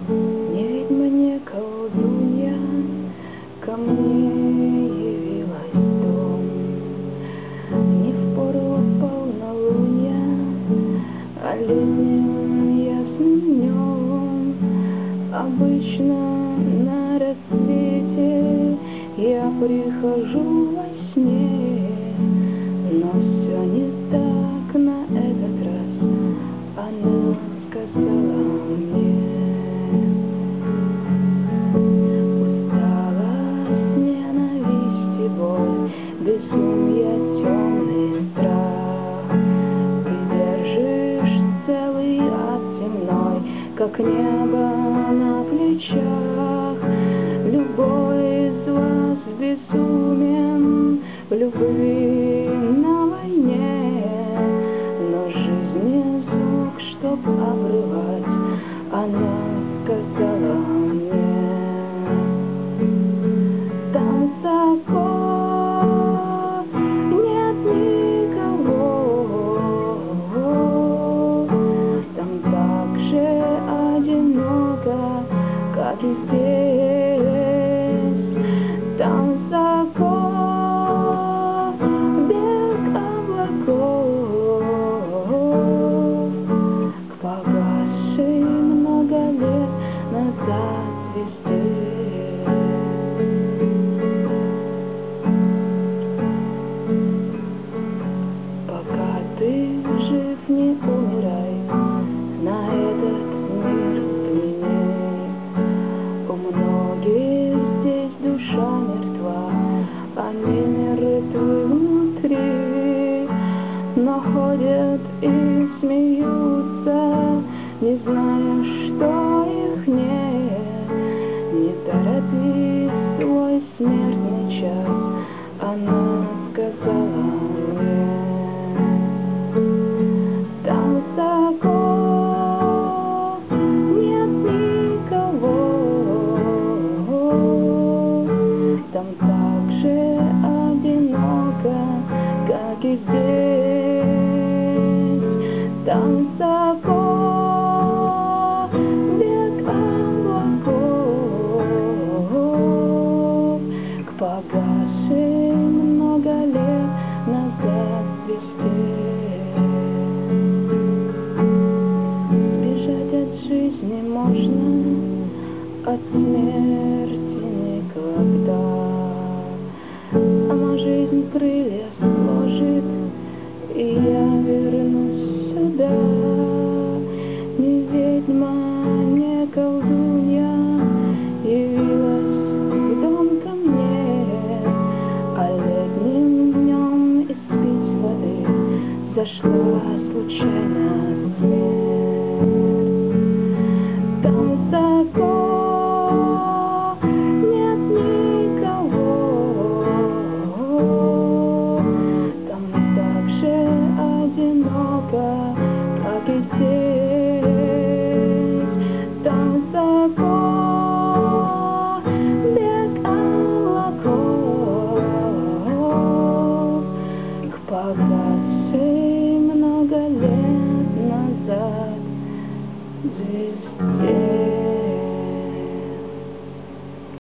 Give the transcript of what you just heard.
Не ведьма, не колдунья ко мне явилась в дом. Не в пору полнолуния, а летним ясным днем. Обычно на рассвете я прихожу во сне, но все не так на этот раз, она сказала мне. Усталость, ненависть и боль, безумие, темный страх. Ты держишь целый ад земной, как небо на плечах. Любой из вас безумен в любви на войне, но жизни звук, чтоб обрывать, она сказала мне. Там высоко нет никого, там так же одиноко, как и здесь. Там высоко берег облаков, к погасшей много лет назад звезде. Пока ты жив, не умирай, на этот мир взгляни. У многих здесь душа мертва, они мертвы внутри, но ходят и смеются, не зная, что их нет. Не торопись свой смертный час, она сказала мне. Там высоко нет никого, там так же одиноко, как и здесь. Там высоко берег облаков, к погасшей много лет назад звезде. Сбежать от жизни можно, от смерти никогда. Сама жизнь крылья сложит, и я вернусь сюда. Ни ведьма, ни колдунья явилась в дом ко мне, а летним днем испить воды зашла случайно смерть.